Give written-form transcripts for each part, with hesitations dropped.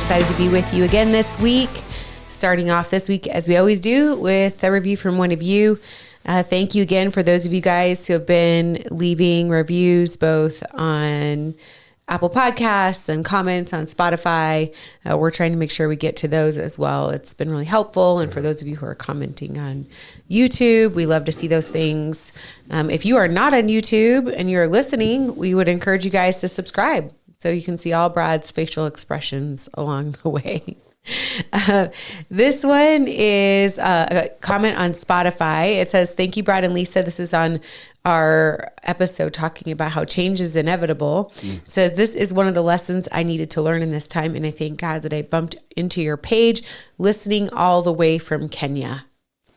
excited to be with you again this week. Starting off this week, as we always do, with a review from one of you. Thank you again for those of you guys who have been leaving reviews both on Apple Podcasts and comments on Spotify. We're trying to make sure we get to those as well. It's been really helpful. And for those of you who are commenting on YouTube, we love to see those things. If you are not on YouTube and you're listening, we would encourage you guys to subscribe so you can see all Brad's facial expressions along the way. This one is a comment on Spotify. It says, "Thank you, Brad and Lisa. This is on our episode talking about how change is inevitable." It says, "This is one of the lessons I needed to learn in this time. And I thank God that I bumped into your page, listening all the way from Kenya."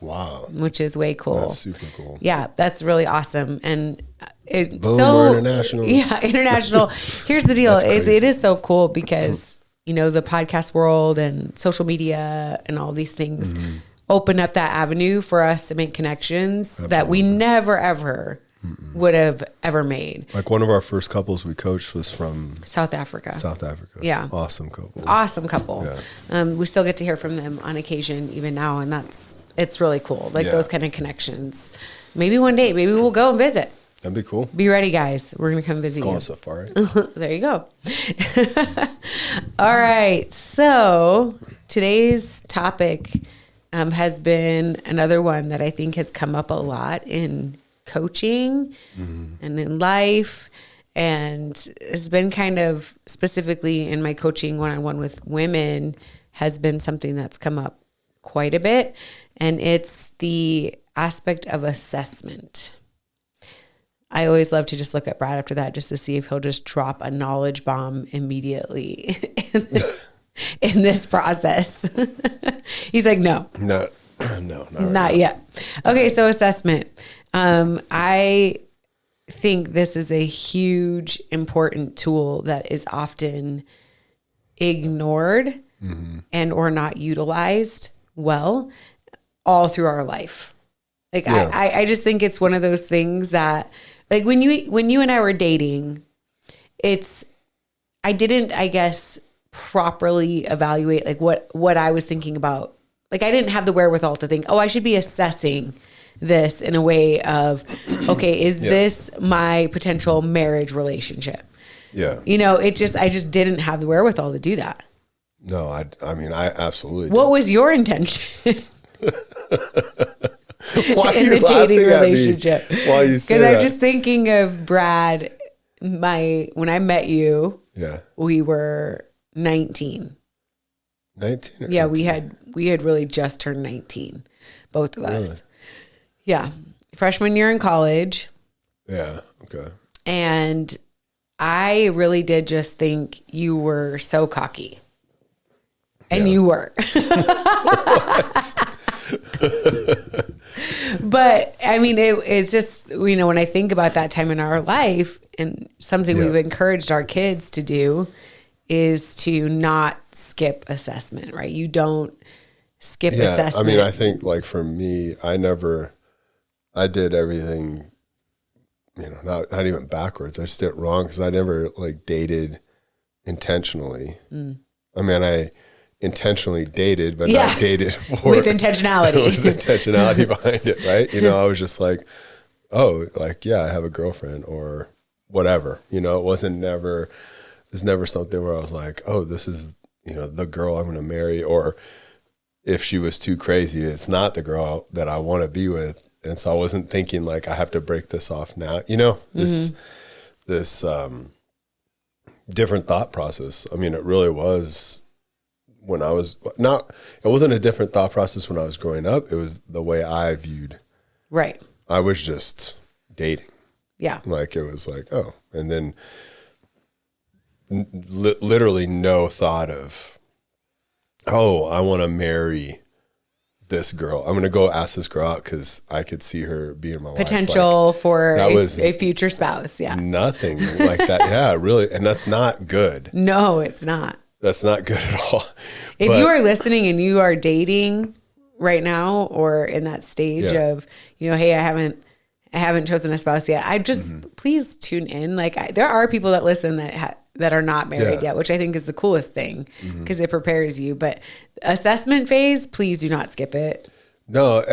Wow. Which is way cool. That's super cool. Yeah, that's really awesome. And it's Boom, so we're international. Yeah, international. Here's the deal. It is so cool because, you know, the podcast world and social media and all these things open up that avenue for us to make connections that we never, ever would have ever made. Like one of our first couples we coached was from South Africa. Yeah. Awesome couple. Awesome couple. Yeah. We still get to hear from them on occasion, even now. And it's really cool. Like those kind of connections. Maybe one day, maybe we'll go and visit. That'd be cool. Be ready, guys. We're going to come visit Go you. on safari. There you go. All right. So today's topic has been another one that I think has come up a lot in coaching and in life. And it's been kind of specifically in my coaching one-on-one with women has been something that's come up quite a bit. And it's the aspect of assessment. I always love to just look at Brad after that just to see if he'll just drop a knowledge bomb immediately in this process. He's like, no. No, Not yet. Okay, so assessment. I think this is a huge, important tool that is often ignored and or not utilized well all through our life. Like I just think it's one of those things that, like when you and I were dating, I didn't, I guess, properly evaluate like what I was thinking about. Like I didn't have the wherewithal to think, oh, I should be assessing this in a way of, okay, is this my potential marriage relationship? Yeah. You know, I just didn't have the wherewithal to do that. No, I mean, I absolutely What was your intention? Why in the dating relationship? Why you say that? Because I'm just thinking of Brad. When I met you, we were 19. 19? Yeah, we had really just turned 19, both of us. Yeah, freshman year in college. Yeah. Okay. And I really did just think you were so cocky, and you were. But I mean, it's just, you know, when I think about that time in our life and something we've encouraged our kids to do is to not skip assessment, right? You don't skip assessment. I mean, I think like for me, I did everything, you know, not even backwards. I just did it wrong because I never like dated intentionally. I mean, I intentionally dated, but not dated with intentionality. With intentionality behind it, right? You know, I was just like, oh, like, I have a girlfriend or whatever. You know, it was never something where I was like, oh, this is, you know, the girl I'm going to marry. Or if she was too crazy, it's not the girl that I want to be with. And so I wasn't thinking like, I have to break this off now. You know, this different thought process. I mean, it really was. When I was it wasn't a different thought process when I was growing up. It was the way I viewed. Right. I was just dating. Yeah. Like it was like, oh, and then literally no thought of, oh, I want to marry this girl. I'm going to go ask this girl out because I could see her being my potential wife. Like, for a future spouse. Yeah. Nothing like that. Yeah, really. And that's not good. No, it's not. That's not good at all. If you are listening and you are dating right now or in that stage of, you know, hey, I haven't chosen a spouse yet. I just please tune in. Like there are people that listen that that are not married yet, which I think is the coolest thing because it prepares you. But assessment phase, please do not skip it. No.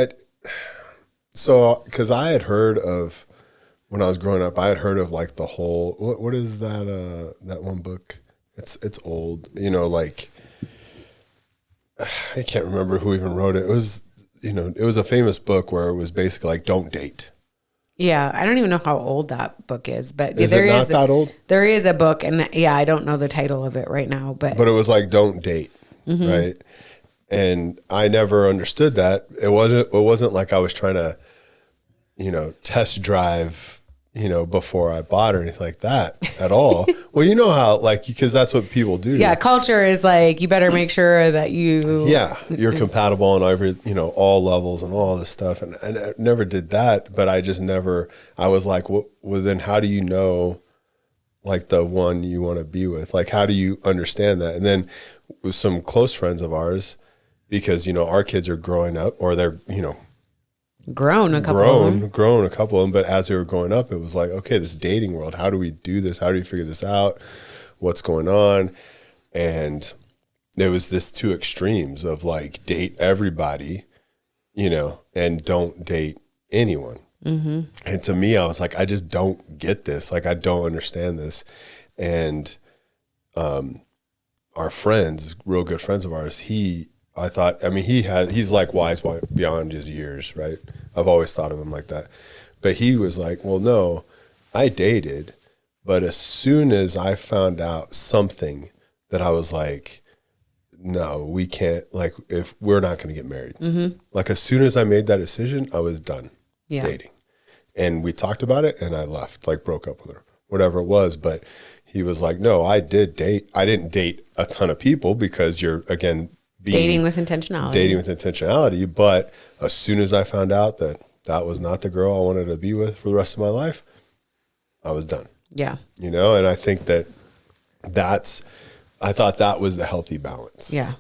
So, because I had heard of, when I was growing up, I had heard of like the whole, what is that, that one book? It's old, you know, like, I can't remember who even wrote it. It was, you know, it was a famous book where it was basically like, don't date. Yeah, I don't even know how old that book is, but is it not that old? There is a book, and I don't know the title of it right now, but it was like, don't date, right? And I never understood that. It wasn't like I was trying to, you know, test drive, you know, before I bought or anything like that at all. Well, you know how, like, because that's what people do. Yeah, culture is like, you better make sure that you're compatible on every, you know, all levels and all this stuff. And I never did that, but I was like, well, then how do you know, like, the one you want to be with? Like, how do you understand that? And then with some close friends of ours, because, you know, our kids are growing up, or they're, you know, grown a couple of them, but as they were growing up, it was like, okay, this dating world, how do we do this? How do we figure this out? What's going on? And there was this two extremes of like, date everybody, you know, and don't date anyone. And to me, I was like, I just don't get this. Like, I don't understand this. And our friends, real good friends of ours, he's like wise beyond his years, right? I've always thought of him like that. But he was like, well, no, I dated, but as soon as I found out something that I was like, no, we can't, like, if we're not going to get married. Like, as soon as I made that decision, I was done dating. And we talked about it, and I left, like, broke up with her, whatever it was. But he was like, no, I did date. I didn't date a ton of people, because you're, again, dating with intentionality. But as soon as I found out that that was not the girl I wanted to be with for the rest of my life, I was done. Yeah. You know, and I think I thought that was the healthy balance. Yeah.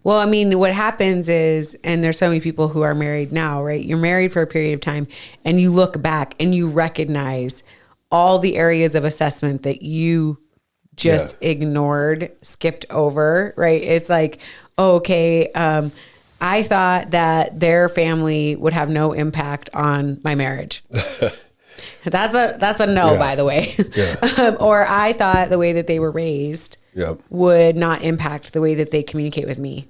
Well, I mean, what happens is, and there's so many people who are married now, right? You're married for a period of time, and you look back and you recognize all the areas of assessment that you just ignored, skipped over, right? It's like, okay, I thought that their family would have no impact on my marriage. That's a no, by the way. Or I thought the way that they were raised would not impact the way that they communicate with me.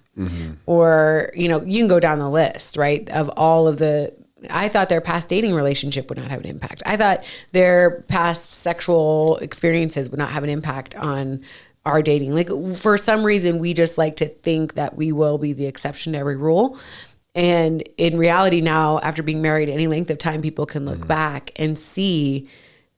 Or, you know, you can go down the list, right, of all of I thought their past dating relationship would not have an impact. I thought their past sexual experiences would not have an impact on our dating. Like, for some reason, we just like to think that we will be the exception to every rule. And in reality now, after being married any length of time, people can look back and see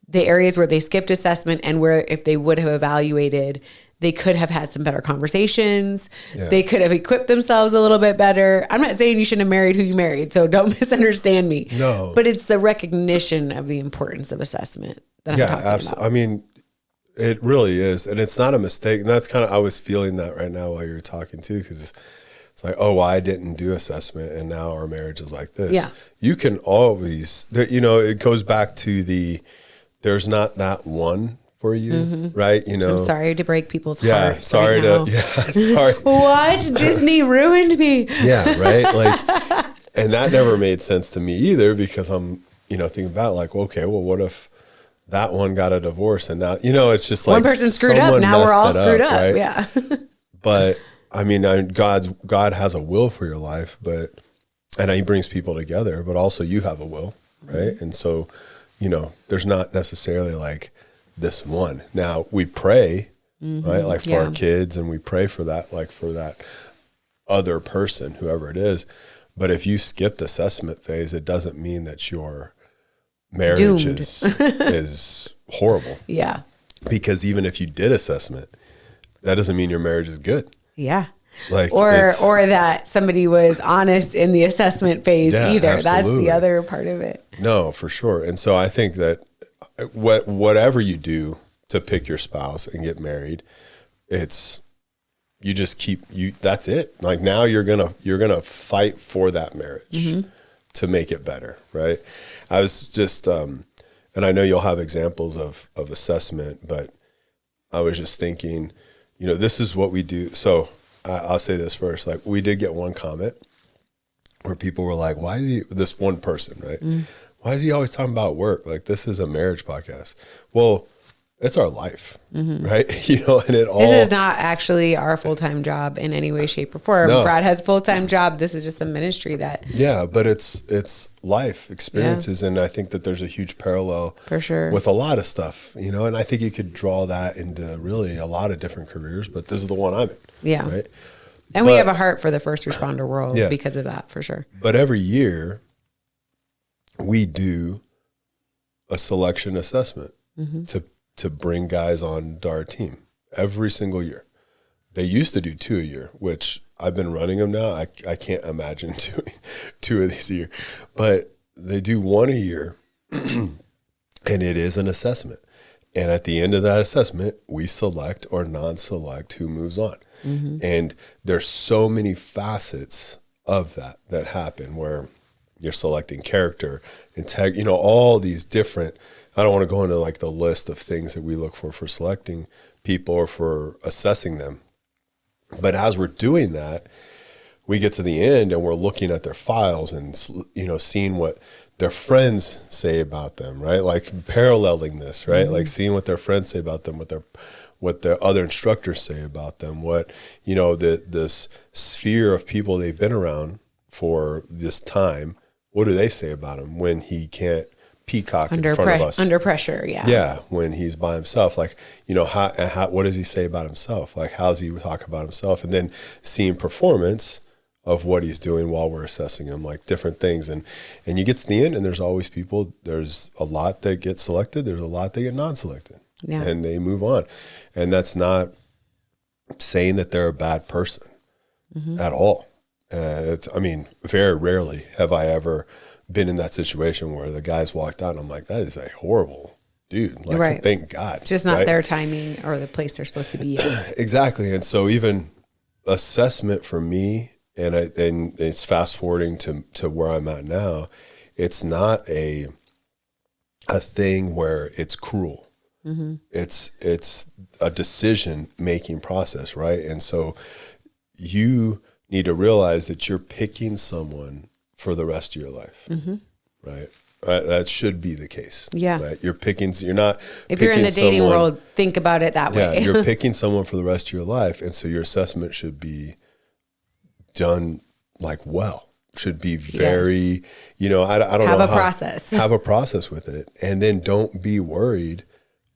the areas where they skipped assessment, and where, if they would have evaluated, they could have had some better conversations. They could have equipped themselves a little bit better. I'm not saying you shouldn't have married who you married, so don't misunderstand me. No. But it's the recognition of the importance of assessment that I'm talking absolutely. About. I mean, it really is. And it's not a mistake. And that's kind of, I was feeling that right now while you were talking too, because it's like, oh, well, I didn't do assessment, and now our marriage is like this. Yeah. You can always, you know, it goes back to there's not that one for you, right? You know, I'm sorry to break people's hearts. Sorry. What? Disney ruined me. Yeah, right. Like, and that never made sense to me either, because I'm, you know, thinking about like, okay, well, what if that one got a divorce, and now, you know, it's just like one person screwed up. Now we're all screwed up. Right? Yeah. But I mean, God has a will for your life, and he brings people together, but also you have a will, right? And so, you know, there's not necessarily like this one. Now we pray, right? Like for our kids, and we pray for that, like for that other person, whoever it is. But if you skipped assessment phase, it doesn't mean that your marriage is horrible. Yeah. Because even if you did assessment, that doesn't mean your marriage is good. Yeah. Like, or that somebody was honest in the assessment phase either. Absolutely. That's the other part of it. No, for sure. And so I think that whatever you do to pick your spouse and get married, that's it. Like, now you're gonna fight for that marriage to make it better, right? I was just, and I know you'll have examples of assessment, but I was just thinking, this is what we do. So I'll say this first. Like, we did get one comment where people were like, why is he, this one person, right? Why is he always talking about work? Like, this is a marriage podcast. Well, it's our life, right? And this is not actually our full-time job in any way, shape, or form. No. Brad has a full-time job. This is just a ministry that. Yeah, but it's life experiences. Yeah. And I think that there's a huge parallel for sure with a lot of stuff, and I think you could draw that into really a lot of different careers, but this is the one I'm in. Yeah. Right. And we have a heart for the first responder world because of that, for sure. But every year we do a selection assessment to bring guys on our team every single year. They used to do 2 a year, which I've been running them now. I can't imagine doing 2 of these a year, but they do 1 a year, and it is an assessment. And at the end of that assessment, we select or non-select who moves on. And there's so many facets of that happen where you're selecting character, integrity, all these different. I don't want to go into like the list of things that we look for selecting people or for assessing them. But as we're doing that, we get to the end and we're looking at their files and, seeing what their friends say about them, right? Like paralleling this, right? Like seeing what their friends say about them, what their other instructors say about them, what, this sphere of people they've been around for this time, what do they say about him when he can't peacock in front of us? Under pressure, yeah. Yeah, when he's by himself, like, what does he say about himself? Like, how's he talk about himself? And then seeing performance of what he's doing while we're assessing him, like different things. And you get to the end and there's always people, there's a lot that get selected, there's a lot that get non-selected. Yeah. And they move on. And that's not saying that they're a bad person at all. Very rarely have I ever been in that situation where the guys walked out and I'm like, that is a horrible dude. Like, right. Thank God. Just not their timing or the place they're supposed to be in. Exactly. And so even assessment for me, and it's fast forwarding to where I'm at now, it's not a thing where it's cruel. It's a decision making process, right? And so you need to realize that you're picking someone for the rest of your life, right? That should be the case. Yeah. Right? You're not. If you're in the dating world, think about it that way. Yeah, you're picking someone for the rest of your life, and so your assessment should be done should be very, I don't know. Have a process. Have a process with it, and then don't be worried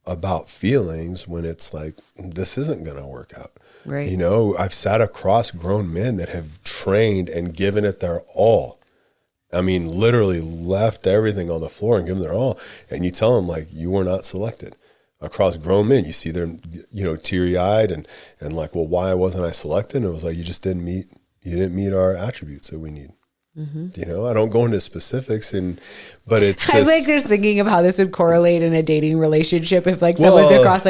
about feelings when it's like, this isn't going to work out. Right. I've sat across grown men that have trained and given it their all. I mean, literally left everything on the floor and given their all. And you tell them, like, you were not selected. Across grown men, you see them, teary-eyed and like, well, why wasn't I selected? And it was like, you didn't meet our attributes that we need. I don't go into specifics, but it's I'm just thinking of how this would correlate in a dating relationship. If someone's across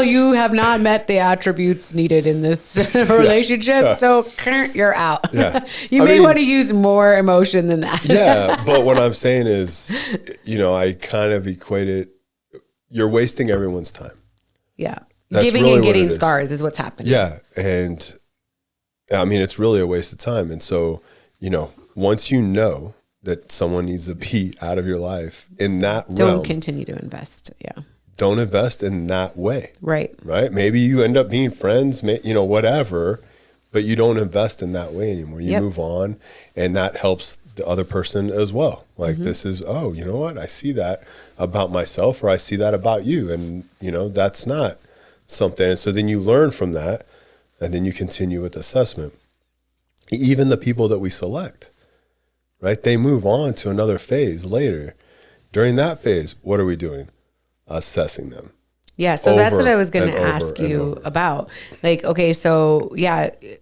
you have not met the attributes needed in this relationship, so you're out. Yeah. You may want to use more emotion than that. Yeah, but what I'm saying is, I kind of equate it. You're wasting everyone's time. Yeah, That's giving really and getting is. scars is what's happening. Yeah, and it's really a waste of time. And so, once you know that someone needs to be out of your life in that realm, don't continue to invest. Yeah. Don't invest in that way. Right. Right. Maybe you end up being friends, whatever, but you don't invest in that way anymore. You move on, and that helps the other person as well. Like this is, you know what? I see that about myself, or I see that about you. And, that's not something. And so then you learn from that, and then you continue with assessment. Even the people that we select, right? They move on to another phase later. During that phase, what are we doing? Assessing them. Yeah, so that's what I was going to ask you about. Okay, so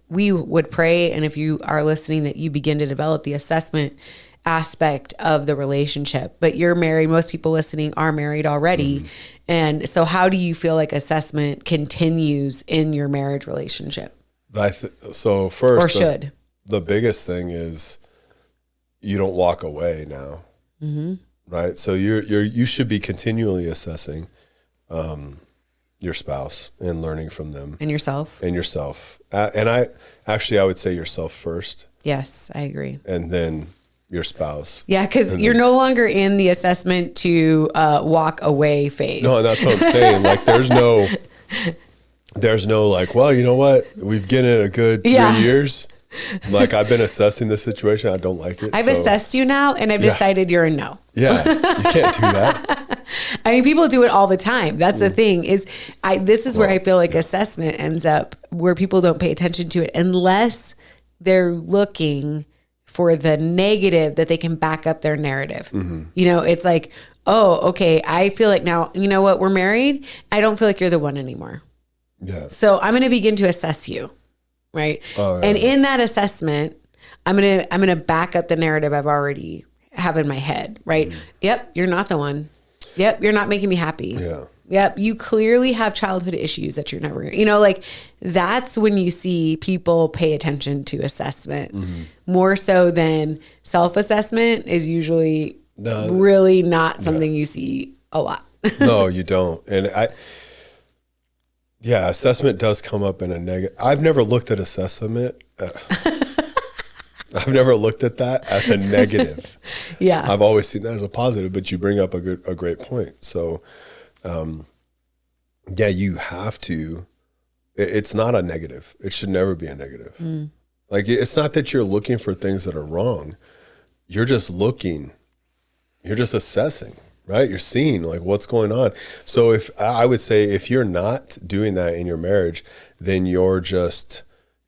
we would pray, and if you are listening, that you begin to develop the assessment aspect of the relationship. But you're married. Most people listening are married already. And so how do you feel like assessment continues in your marriage relationship? So first, or should. The biggest thing is you don't walk away now, right? So you should be continually assessing. your spouse and learning from them. And yourself. And yourself. And I would say yourself first. Yes, I agree. And then your spouse. Yeah, because you're no longer in the assessment to walk away phase. No, that's what I'm saying. Like there's no like, well, you know what? We've given it a good 3 years. Like I've been assessing the situation. I don't like it. I've assessed you now and I've decided you're a no. Yeah, you can't do that. I mean, people do it all the time. That's the thing this is where I feel like assessment ends up where people don't pay attention to it unless they're looking for the negative that they can back up their narrative. You know, it's like, oh, okay, I feel like now, you know what? We're married. I don't feel like you're the one anymore. Yeah. So I'm going to begin to assess you. Right. Oh, and in that assessment, I'm going to back up the narrative I've already have in my head. Right. Yep. You're not the one. Yep. You're not making me happy. Yeah. Yep. You clearly have childhood issues that you're never, like that's when you see people pay attention to assessment more so than self-assessment is usually really not something you see a lot. No, you don't. And assessment does come up in a negative. I've never looked at assessment. I've never looked at that as a negative. Yeah. I've always seen that as a positive, but you bring up a great point. So, you have to, it's not a negative. It should never be a negative. Like, it's not that you're looking for things that are wrong. You're just looking, you're just assessing. Right? You're seeing like what's going on. So I would say if you're not doing that in your marriage, then you're just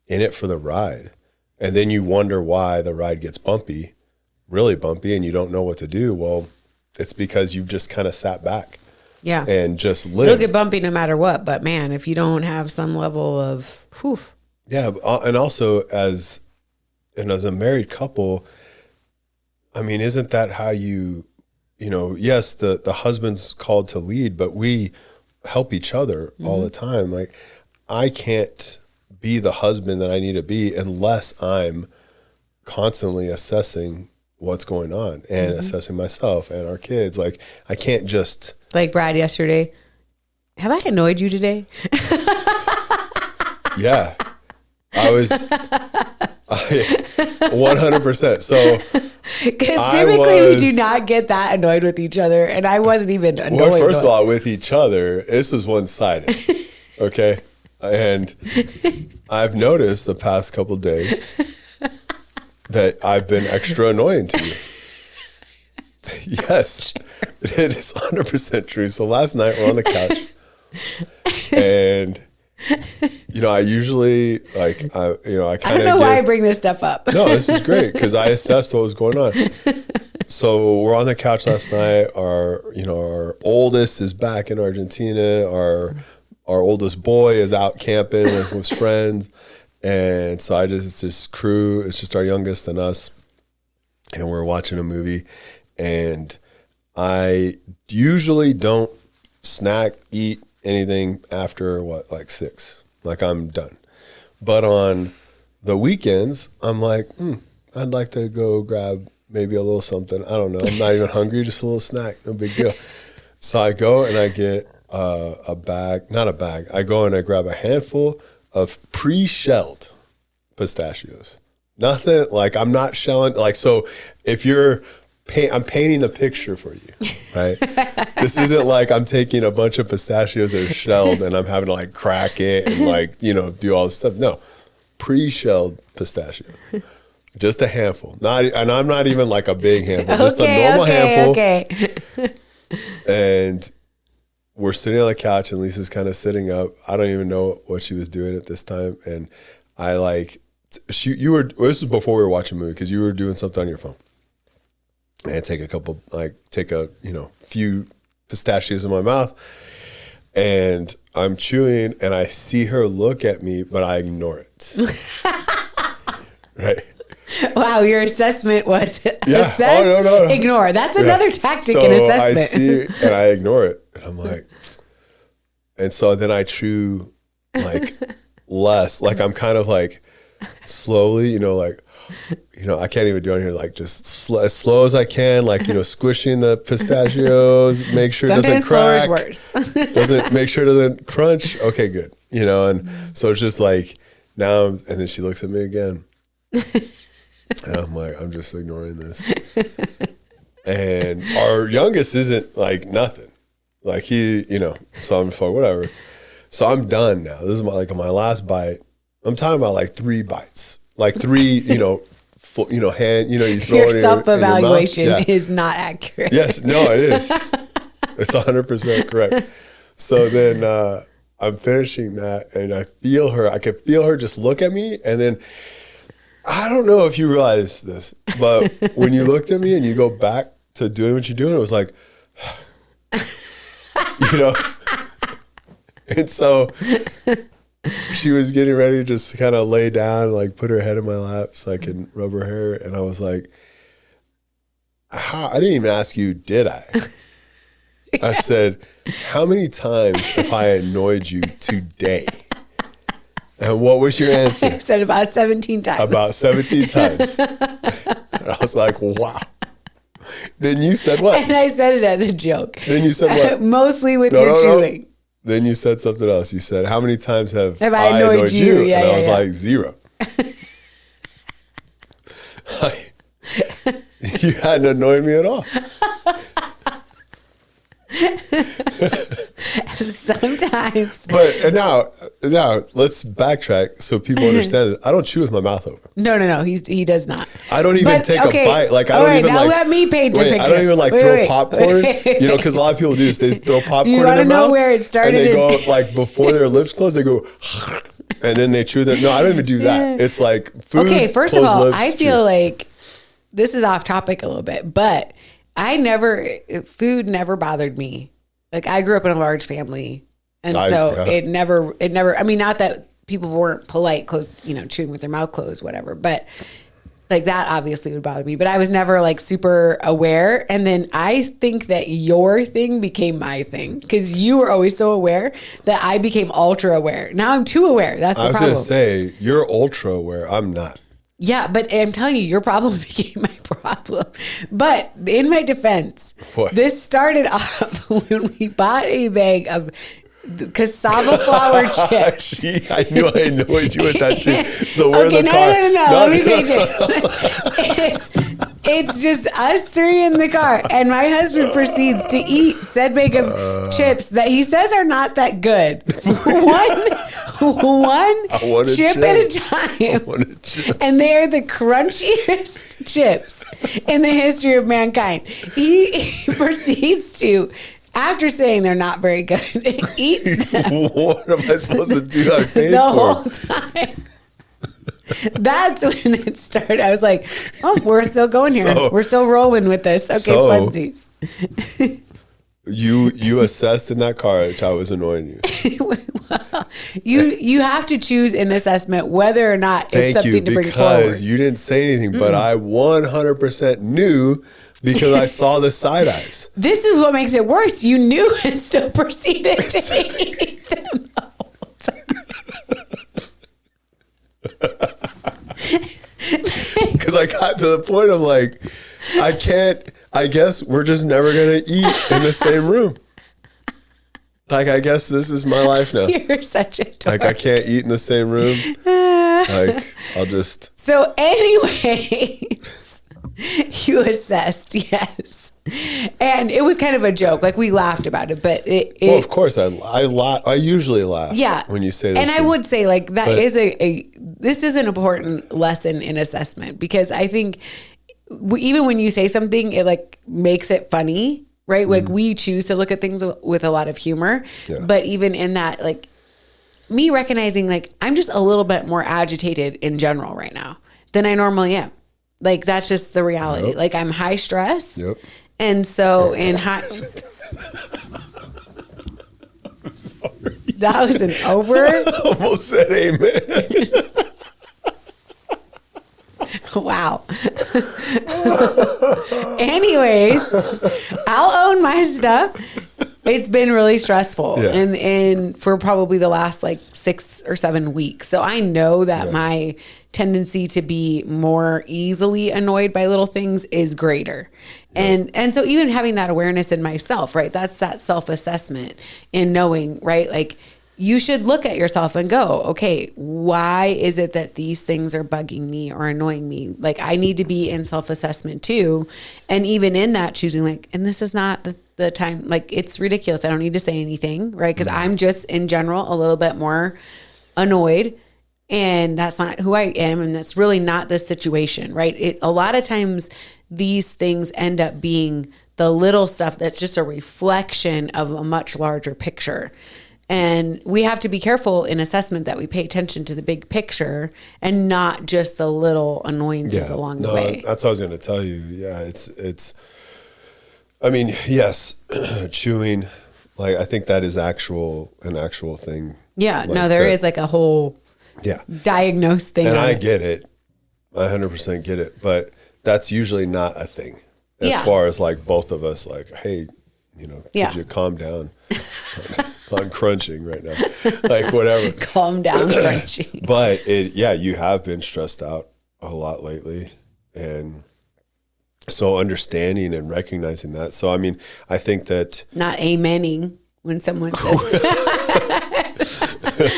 in it for the ride. And then you wonder why the ride gets bumpy, really bumpy, and you don't know what to do. Well, it's because you've just kind of sat back. Yeah. And just lived. It'll get bumpy no matter what. But man, if you don't have some level of Yeah. And also as a married couple, I mean, isn't that how yes, the husband's called to lead, but we help each other all the time. Like I can't be the husband that I need to be unless I'm constantly assessing what's going on and assessing myself and our kids. Like I can't just like Brad yesterday. Have I annoyed you today? Yeah, I was 100%. So because typically we do not get that annoyed with each other, and I wasn't even annoyed. Well, first of all, with each other, this was one-sided, okay? And I've noticed the past couple of days that I've been extra annoying to you. Yes, it is 100% true. So last night we're on the couch, and I usually I kind of. I don't know why I bring this stuff up. No, this is great because I assessed what was going on. So we're on the couch last night. Our oldest is back in Argentina. Our oldest boy is out camping with his friends, and so it's this crew. It's just our youngest and us, and we're watching a movie. And I usually don't eat anything after 6. Like I'm done. But on the weekends, I'm like, I'd like to go grab maybe a little something. I don't know. I'm not even hungry, just a little snack. No big deal. So I go and I get a bag, not a bag. I go and I grab a handful of pre-shelled pistachios. Nothing like I'm not shelling. Like, so if you're I'm painting the picture for you, right? This isn't like I'm taking a bunch of pistachios that are shelled and I'm having to crack it and do all this stuff. No, pre-shelled pistachio, just a handful. And I'm not even a big handful, just a normal handful. Okay. And we're sitting on the couch and Lisa's kind of sitting up. I don't even know what she was doing at this time, and this was before we were watching a movie because you were doing something on your phone. And take a few pistachios in my mouth, and I'm chewing, and I see her look at me, but I ignore it. Right. Wow, your assessment was assess, no. Ignore. That's another tactic in assessment. I see and I ignore it, and I'm like, and so then I chew less, I'm kind of slowly, I can't even do it here. Like just as slow as I can, like, squishing the pistachios, make sure it doesn't crack. Worse. Make sure it doesn't crunch. Okay, good. And so it's just like now, and then she looks at me again. And I'm like, I'm just ignoring this. And our youngest isn't like nothing. Like he, so I'm just like, whatever. So I'm done now. This is my last bite. I'm talking about like 3 bites. Like 3, full, hand, you throw your it in self-evaluation your mouth. Yeah. is not accurate. Yes, no, it is. It's 100% correct. So then I'm finishing that and I could feel her just look at me. And then I don't know if you realize this, but when you looked at me and you go back to doing what you're doing, it was like, and so she was getting ready to just kind of lay down, like put her head in my lap so I can rub her hair. And I was like, I didn't even ask you, did I? I said, how many times have I annoyed you today? And what was your answer? I said about 17 times. About 17 times. And I was like, wow. Then you said what? And I said it as a joke. Then you said what? Mostly with your chewing. Then you said something else. You said, how many times have I annoyed you? Yeah, and I was like, 0. You hadn't annoyed me at all. Sometimes. But now let's backtrack so people understand that I don't chew with my mouth open. No. He does not. I don't even take a bite. Like I all don't right, even now like. let me paint a picture. I don't even like throw popcorn. Because a lot of people do this. They throw popcorn in their mouth. You want to know where it started? And they go like before their lips close. They go, and then they chew them. No, I don't even do that. It's like food. Okay, first of all, lips, I feel like this is off topic a little bit, but food never bothered me. Like I grew up in a large family, and it never. I mean, not that people weren't polite, chewing with their mouth closed, whatever. But like that obviously would bother me. But I was never like super aware. And then I think that your thing became my thing because you were always so aware that I became ultra aware. Now I'm too aware. That's the problem. I was going to say you're ultra aware. I'm not. Yeah, but I'm telling you, your problem became my problem. But in my defense, this started off when we bought a bag of cassava flour chips. See, I knew I annoyed you with that too. So we're in the car. No. Let me finish it. It's just us 3 in the car, and my husband proceeds to eat said bag of chips that he says are not that good. One chip at a time, and they are the crunchiest chips in the history of mankind. He proceeds to, after saying they're not very good, eats them. What am I supposed to do? I paid the whole time. That's when it started. I was like, oh, we're still going here. We're still rolling with this. Okay, funsies. You assessed in that car which I was annoying you. Well, you have to choose an assessment whether or not it's something to bring forward. Because you didn't say anything, but I 100% knew because I saw the side eyes. This is what makes it worse. You knew and still proceeded to eat them the whole time. Because I got to the point of like, I guess we're just never going to eat in the same room. Like, I guess this is my life now. You're such a dork. Like, I can't eat in the same room. Like, I'll just. So anyways, you assessed, yes. And it was kind of a joke. Like, we laughed about it, but well, of course, I usually laugh. Yeah. When you say this. And I would say, like, this is an important lesson in assessment because I think even when you say something, it like makes it funny, right? Like we choose to look at things with a lot of humor, but even in that, like me recognizing like I'm just a little bit more agitated in general right now than I normally am. Like that's just the reality. Yep. Like I'm high stress. Yep. And so in high. I'm sorry. That was an over. I almost said amen. Wow. Anyways, I'll own my stuff. It's been really stressful and for probably the last like 6 or 7 weeks. So I know that my tendency to be more easily annoyed by little things is greater. And so even having that awareness in myself, right? That's that self-assessment in knowing, right? Like you should look at yourself and go, okay, why is it that these things are bugging me or annoying me? Like I need to be in self-assessment too. And even in that choosing like, and this is not the time, like it's ridiculous. I don't need to say anything, right? Because I'm just in general a little bit more annoyed. And that's not who I am. And that's really not the situation, right? A lot of times these things end up being the little stuff that's just a reflection of a much larger picture. And we have to be careful in assessment that we pay attention to the big picture and not just the little annoyances along the way. That's what I was going to tell you. Yeah, it's, I mean, yes, chewing, like I think that is an actual thing. Yeah, like no, there is like a whole diagnosed thing. And I get it. I 100% get it. But that's usually not a thing as far as like both of us, like, hey, could you calm down on crunching right now? Like whatever. Calm down crunching. But you have been stressed out a lot lately. And so understanding and recognizing that. So, I mean, I think that. Not amening when someone says.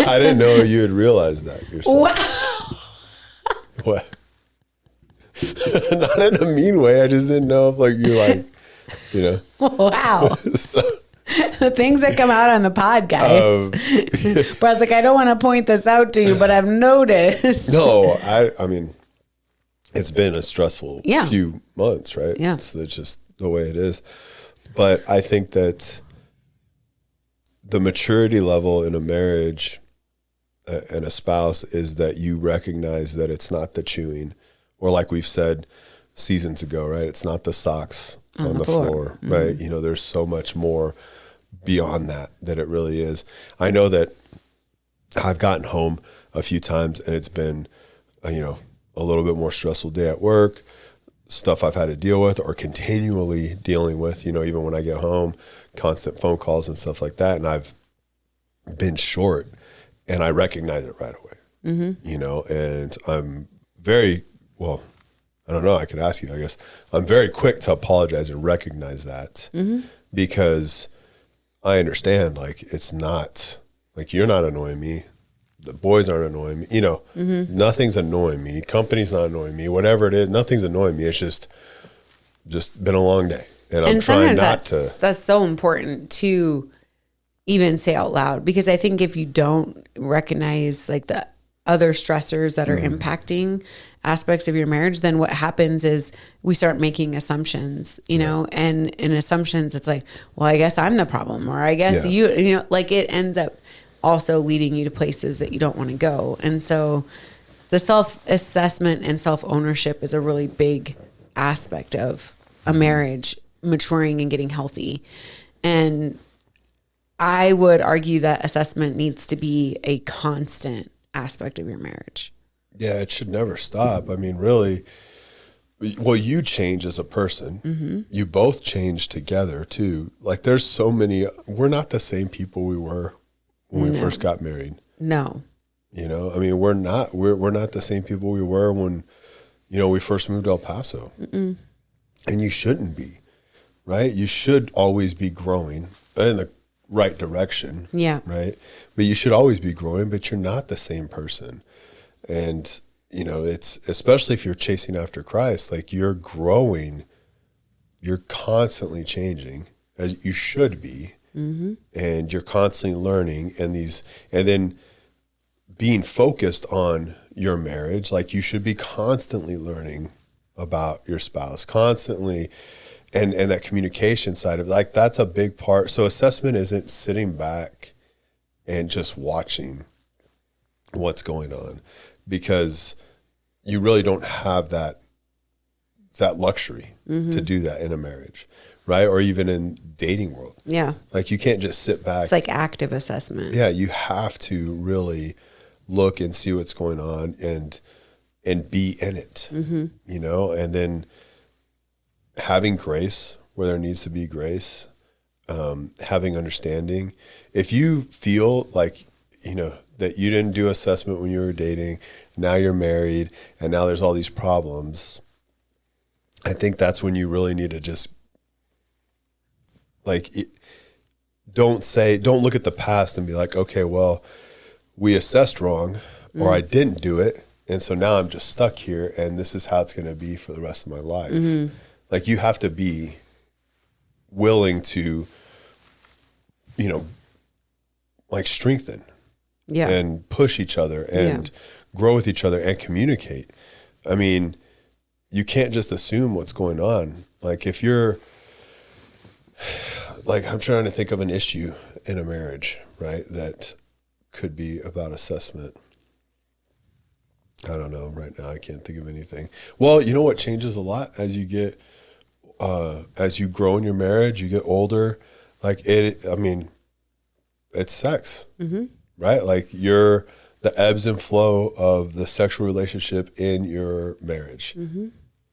I didn't know you had realized that yourself. Wow. What? Not in a mean way. I just didn't know if like you're like, Wow. So, the things that come out on the podcast. But I was like, I don't want to point this out to you, but I've noticed. No, I mean, it's been a stressful few months, right? Yeah. It's just the way it is. But I think that the maturity level in a marriage and a spouse is that you recognize that it's not the chewing, or like we've said seasons ago, right? It's not the socks on the floor, right? There's so much more beyond that it really is. I know that I've gotten home a few times and it's been, a little bit more stressful day at work, stuff I've had to deal with or continually dealing with, even when I get home, constant phone calls and stuff like that. And I've been short and I recognize it right away, and I'm very, I don't know, I could ask you, I guess. I'm very quick to apologize and recognize that because I understand, like, it's not, like, you're not annoying me. The boys aren't annoying me. Nothing's annoying me. Company's not annoying me. Whatever it is, nothing's annoying me. It's just been a long day. And I'm trying not to. That's so important to even say out loud, because I think if you don't recognize like the other stressors that are impacting aspects of your marriage, then what happens is we start making assumptions, and in assumptions, it's like, well, I guess I'm the problem, or I guess like it ends up also leading you to places that you don't want to go. And so the self-assessment and self-ownership is a really big aspect of a marriage maturing and getting healthy. And I would argue that assessment needs to be a constant aspect of your marriage. Yeah, it should never stop. I mean, really, well, you change as a person. You both change together too. Like there's so many, we're not the same people we were when we first got married. No. I mean, we're not the same people we were when, we first moved to El Paso. And you shouldn't be, right? You should always be growing in the right direction. Yeah. Right. But you should always be growing, but you're not the same person. And, it's, especially if you're chasing after Christ, like you're growing, you're constantly changing as you should be. And you're constantly learning and then being focused on your marriage. Like you should be constantly learning about your spouse, constantly. And that communication side of like, that's a big part. So assessment isn't sitting back and just watching what's going on, because you really don't have that luxury to do that in a marriage, right? Or even in dating world. Yeah. Like you can't just sit back. It's like active assessment. Yeah. You have to really look and see what's going on and be in it, and then having grace where there needs to be grace, having understanding. If you feel like, that you didn't do assessment when you were dating. Now you're married, and now there's all these problems. I think that's when you really need to just don't look at the past and be like, okay, well, we assessed wrong, or I didn't do it, and so now I'm just stuck here, and this is how it's going to be for the rest of my life. Like, you have to be willing to, like, strengthen and push each other and grow with each other and communicate. I mean, you can't just assume what's going on. Like, if you're, like, I'm trying to think of an issue in a marriage, right, that could be about assessment. I don't know. Right now, I can't think of anything. Well, you know what changes a lot as you get, as you grow in your marriage, you get older. Like, it's sex, right? Like, the ebbs and flow of the sexual relationship in your marriage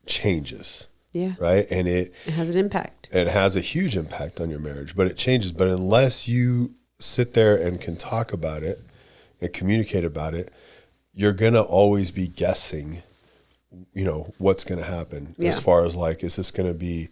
changes. Yeah. Right. And it has an impact. It has a huge impact on your marriage, but it changes. But unless you sit there and can talk about it and communicate about it, you're going to always be guessing, what's going to happen as far as, like, is this going to be,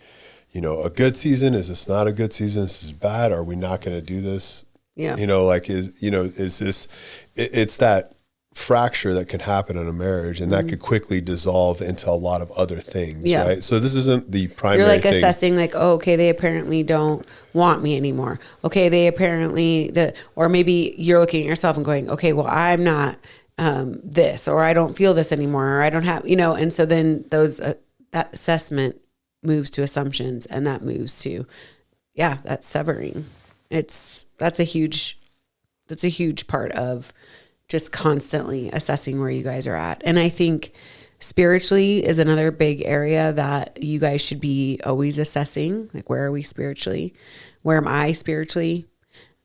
a good season? Is this not a good season? This is bad. Are we not going to do this? Yeah. Is this, it's that fracture that can happen in a marriage, and that could quickly dissolve into a lot of other things, right? So this isn't the primary You're like thing. assessing, like, oh, okay, they apparently don't want me anymore. Okay, they apparently, or maybe you're looking at yourself and going, okay, well, I'm not this, or I don't feel this anymore, or I don't have, and so then that assessment moves to assumptions, and that moves to, that's severing. That's a huge part of just constantly assessing where you guys are at. And I think spiritually is another big area that you guys should be always assessing. Like, where are we spiritually? Where am I spiritually?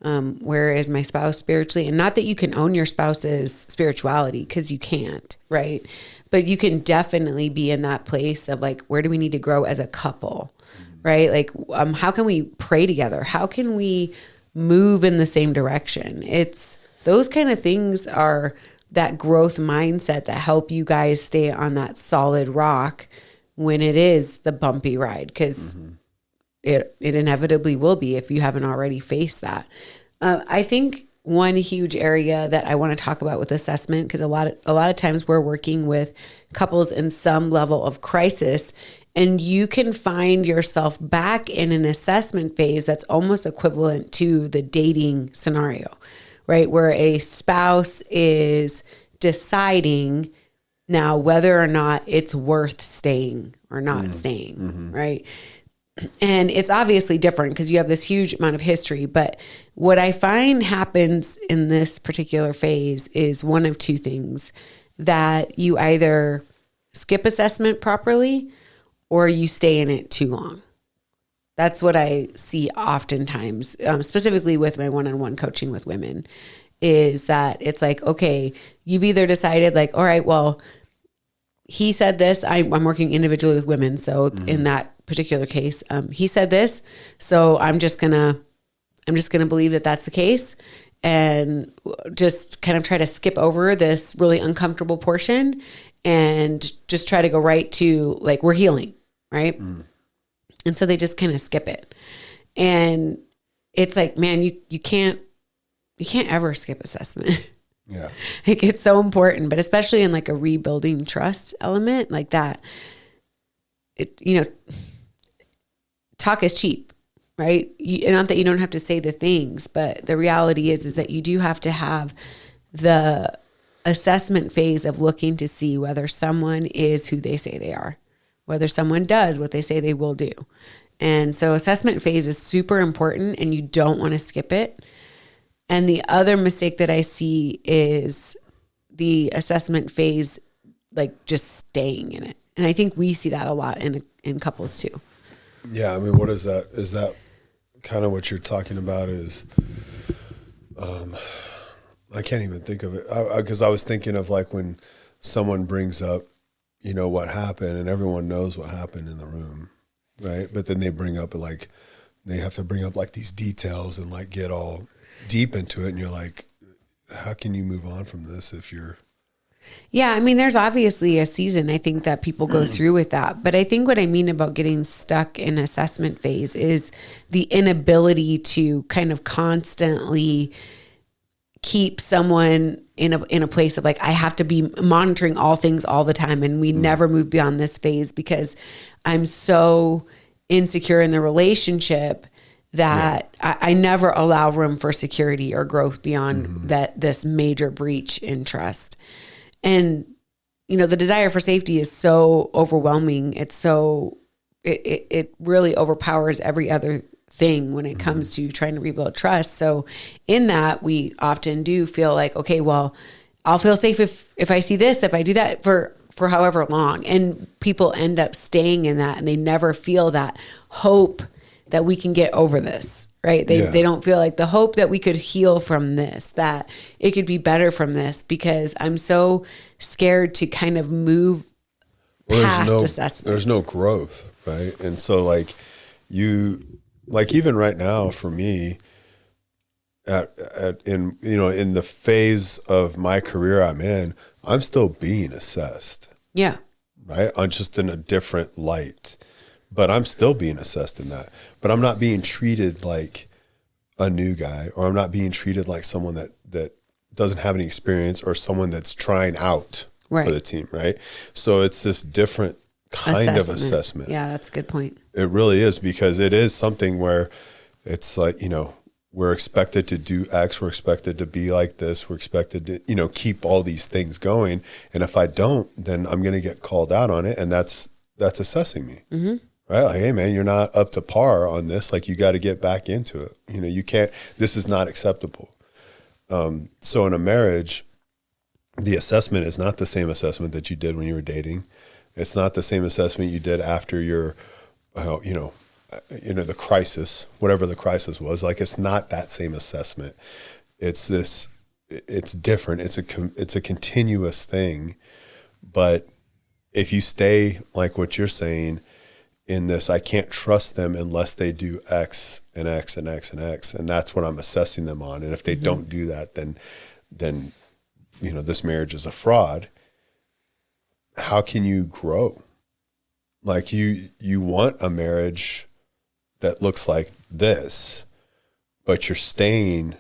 Where is my spouse spiritually? And not that you can own your spouse's spirituality, because you can't, right? But you can definitely be in that place of, like, where do we need to grow as a couple, right? Like, how can we pray together? How can we move in the same direction? It's those kind of things are that growth mindset that help you guys stay on that solid rock when it is the bumpy ride, because it inevitably will be if you haven't already faced that. I think one huge area that I want to talk about with assessment, because a lot of times we're working with couples in some level of crisis, and you can find yourself back in an assessment phase that's almost equivalent to the dating scenario, right? Where a spouse is deciding now whether or not it's worth staying or not staying, right? And it's obviously different because you have this huge amount of history. But what I find happens in this particular phase is one of two things: that you either skip assessment properly or you stay in it too long. That's what I see oftentimes, specifically with my one-on-one coaching with women, is that it's like, okay, you've either decided, like, all right, well, he said this. I'm working individually with women. So in that particular case, he said this. So I'm just gonna believe that that's the case, and just kind of try to skip over this really uncomfortable portion and just try to go right to, like, we're healing, right? And so they just kind of skip it. And it's like, man, you can't ever skip assessment. Yeah. Like, it's so important, but especially in, like, a rebuilding trust element like that, talk is cheap, right? Not that you don't have to say the things, but the reality is that you do have to have the assessment phase of looking to see whether someone is who they say they are, whether someone does what they say they will do. And so assessment phase is super important, and you don't want to skip it. And the other mistake that I see is the assessment phase, like, just staying in it. And I think we see that a lot in couples too. Yeah. I mean, what is that? Is that kind of what you're talking about? Is, I can't even think of it, because I was thinking of, like, when someone brings up, what happened, and everyone knows what happened in the room, right? But then they have to bring up, like, these details and, like, get all deep into it, and you're like, how can you move on from this if you're, Yeah, I mean, there's obviously a season I think that people go through with that. But I think what I mean about getting stuck in assessment phase is the inability to kind of constantly keep someone in a place of like, I have to be monitoring all things all the time. And we never move beyond this phase because I'm so insecure in the relationship that I never allow room for security or growth beyond this major breach in trust. And, you know, the desire for safety is so overwhelming. It's so, it really overpowers every other thing when it comes to trying to rebuild trust. So in that, we often do feel like, okay, well, I'll feel safe if I see this, if I do that for however long. And people end up staying in that and they never feel that hope that we can get over this. Right. They don't feel like the hope that we could heal from this, that it could be better from this, because I'm so scared to kind of move past assessment. There's no growth. Right. And so like even right now for me in the phase of my career I'm in, I'm still being assessed. Yeah. Right. I'm just in a different light. But I'm still being assessed in that. But I'm not being treated like a new guy, or I'm not being treated like someone that doesn't have any experience, or someone that's trying out for the team, right? So it's this different kind of assessment. Yeah, that's a good point. It really is, because it is something where it's like, we're expected to do X, we're expected to be like this, we're expected to, keep all these things going. And if I don't, then I'm going to get called out on it. And that's assessing me. Mm-hmm. Right? Like, hey man, you're not up to par on this. Like, you got to get back into it. You can't, this is not acceptable. So in a marriage, the assessment is not the same assessment that you did when you were dating. It's not the same assessment you did after your, the crisis, whatever the crisis was. Like, it's not that same assessment. It's different. It's a continuous thing. But if you stay like what you're saying, in this, I can't trust them unless they do X and X and X and X. And that's what I'm assessing them on. And if they don't do that, then, this marriage is a fraud. How can you grow? Like, you want a marriage that looks like this, but you're staying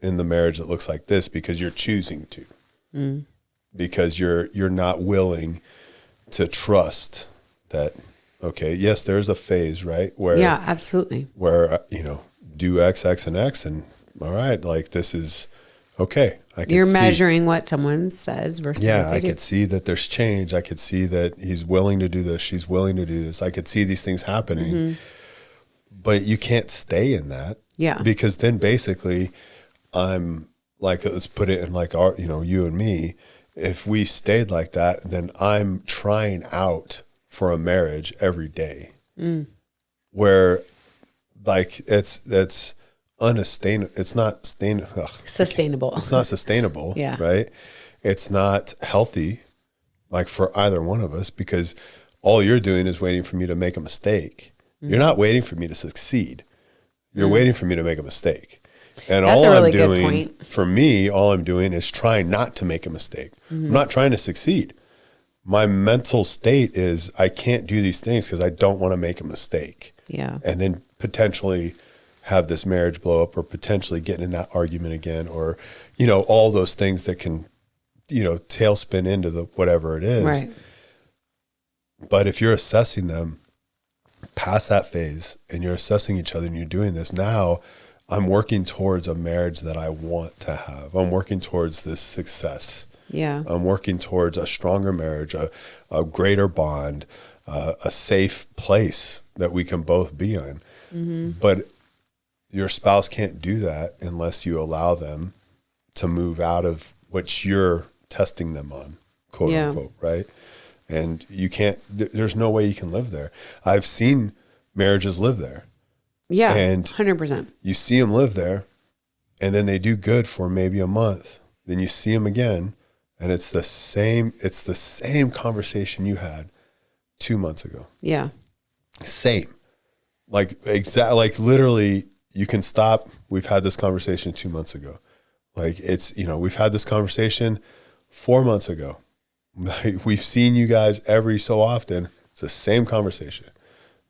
in the marriage that looks like this because you're choosing to, because you're not willing to trust that. Okay. Yes, there's a phase, right? Where, yeah, absolutely. Where, do X, X, and X, and all right, like, this is okay. You're measuring what someone says versus. Yeah, I could see that there's change. I could see that he's willing to do this. She's willing to do this. I could see these things happening, but you can't stay in that. Yeah. Because then basically, I'm like, let's put it in like our, you and me. If we stayed like that, then I'm trying out for a marriage every day, where like it's unsustainable. It's not sustainable. It's not sustainable. Yeah. Right. It's not healthy, like, for either one of us, because all you're doing is waiting for me to make a mistake. You're not waiting for me to succeed. You're waiting for me to make a mistake. And that's all a really I'm doing, good point. for me, all I'm doing is trying not to make a mistake. I'm not trying to succeed. My mental state is, I can't do these things because I don't want to make a mistake. Yeah. And then potentially have this marriage blow up, or potentially get in that argument again, or, all those things that can, tailspin into the whatever it is. Right. But if you're assessing them past that phase, and you're assessing each other, and you're doing this, now I'm working towards a marriage that I want to have. I'm working towards this success. Yeah. I'm working towards a stronger marriage, a greater bond, a safe place that we can both be in. But your spouse can't do that unless you allow them to move out of what you're testing them on, quote unquote, right? And you can't, there's no way you can live there. I've seen marriages live there. Yeah, and 100%. You see them live there, and then they do good for maybe a month. Then you see them again, and it's the same conversation you had 2 months ago. Yeah. Same. Like literally, you can stop. We've had this conversation 2 months ago. Like it's, we've had this conversation 4 months ago. Like we've seen you guys every so often. It's the same conversation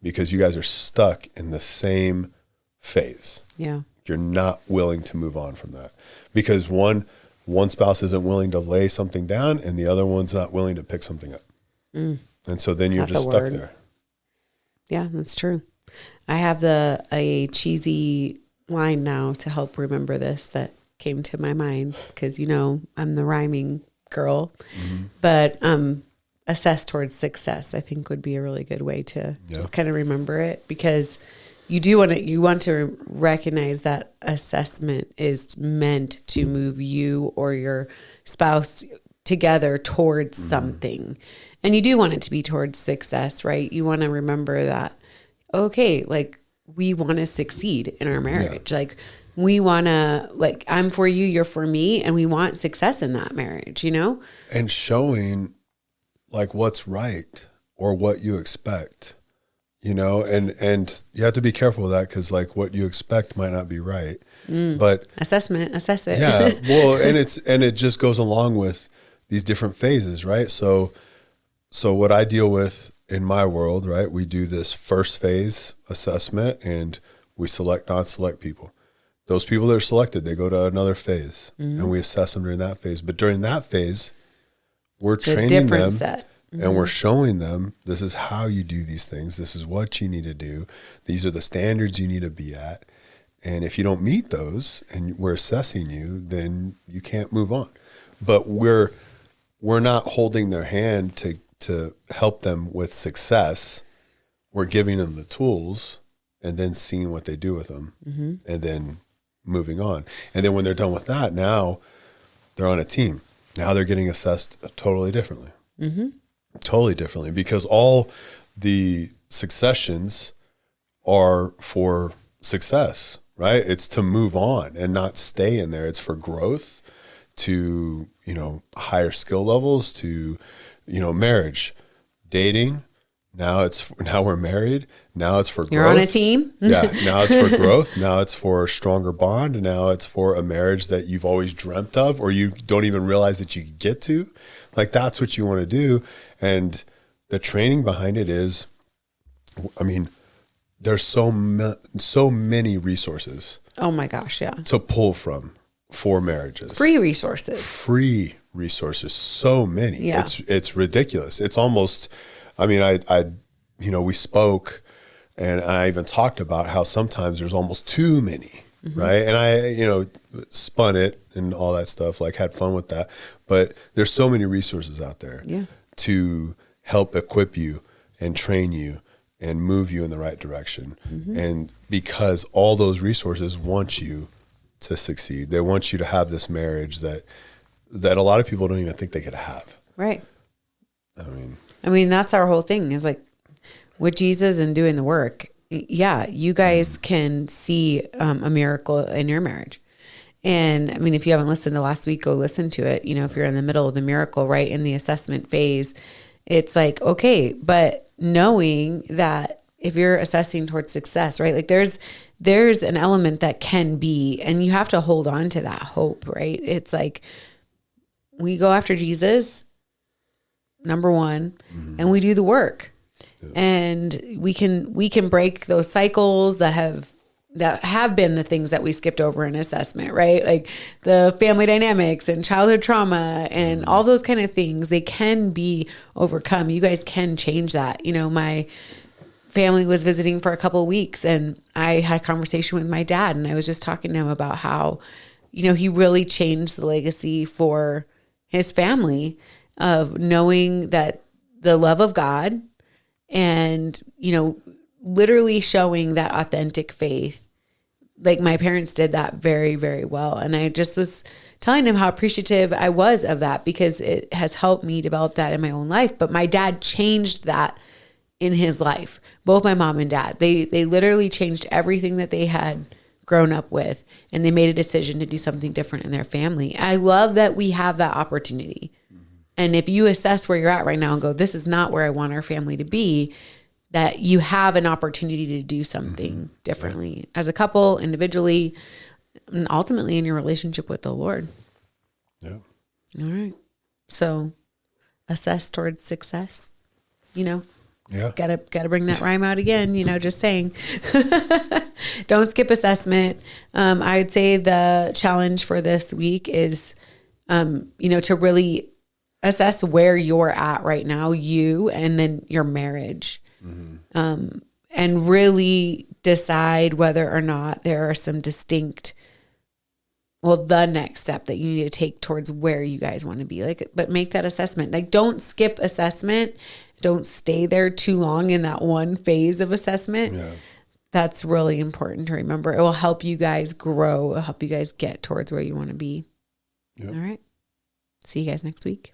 because you guys are stuck in the same phase. Yeah. You're not willing to move on from that because one spouse isn't willing to lay something down and the other one's not willing to pick something up. And so then you're just stuck there. Yeah, that's true. I have a cheesy line now to help remember this that came to my mind because, I'm the rhyming girl, but assess towards success, I think would be a really good way to just kind of remember it because you want to recognize that assessment is meant to move you or your spouse together towards something. And you do want it to be towards success, right? You want to remember that, okay, like we want to succeed in our marriage. Like we want to, like, I'm for you, you're for me. And we want success in that marriage, And showing like what's right or what you expect, and you have to be careful with that because like what you expect might not be right. But assess it. Yeah. Well, and it just goes along with these different phases, right? So what I deal with in my world, right? We do this first phase assessment and we select, non-select people. Those people that are selected, they go to another phase and we assess them during that phase. But during that phase, we're training them and we're showing them, this is how you do these things. This is what you need to do. These are the standards you need to be at. And if you don't meet those and we're assessing you, then you can't move on. But we're not holding their hand to help them with success. We're giving them the tools and then seeing what they do with them and then moving on. And then when they're done with that, now they're on a team. Now they're getting assessed totally differently. Totally differently because all the successions are for success, right? It's to move on and not stay in there. It's for growth to, higher skill levels to, marriage, dating. Now we're married. Now it's for growth. You're on a team. Yeah. Now it's for growth. Now it's for a stronger bond. Now it's for a marriage that you've always dreamt of, or you don't even realize that you could get to. Like that's what you want to do. And the training behind it is, there's so many resources. Oh my gosh. Yeah. To pull from for marriages. Free resources. So many. Yeah. It's ridiculous. It's almost, we spoke and I even talked about how sometimes there's almost too many, right? And I, spun it and all that stuff, like had fun with that. But there's so many resources out there to help equip you and train you and move you in the right direction. And because all those resources want you to succeed. They want you to have this marriage that a lot of people don't even think they could have. Right. That's our whole thing is like with Jesus and doing the work. Yeah. You guys can see a miracle in your marriage. And if you haven't listened to last week, go listen to it. If you're in the middle of the miracle, right in the assessment phase, it's like, okay, but knowing that if you're assessing towards success, right? Like there's an element that can be, and you have to hold on to that hope, right? It's like we go after Jesus, number one, and we do the work. And we can break those cycles that have been the things that we skipped over in assessment, right? Like the family dynamics and childhood trauma and all those kind of things, they can be overcome. You guys can change that. My family was visiting for a couple of weeks and I had a conversation with my dad and I was just talking to him about how, he really changed the legacy for his family of knowing that the love of God and, literally showing that authentic faith. Like my parents did that very, very well. And I just was telling him how appreciative I was of that because it has helped me develop that in my own life. But my dad changed that in his life. Both my mom and dad, they literally changed everything that they had grown up with, and they made a decision to do something different in their family. I love that we have that opportunity. And if you assess where you're at right now and go, this is not where I want our family to be, that you have an opportunity to do something differently as a couple, individually, and ultimately in your relationship with the Lord. Yeah. All right. So assess towards success, Yeah. Gotta bring that rhyme out again, just saying. Don't skip assessment. I'd say the challenge for this week is, to really assess where you're at right now, you, and then your marriage. Mm-hmm. And really decide whether or not there are some distinct, the next step that you need to take towards where you guys want to be. But make that assessment. Don't skip assessment. Don't stay there too long in that one phase of assessment. Yeah. That's really important to remember. It will help you guys grow. It'll help you guys get towards where you want to be. Yep. All right. See you guys next week.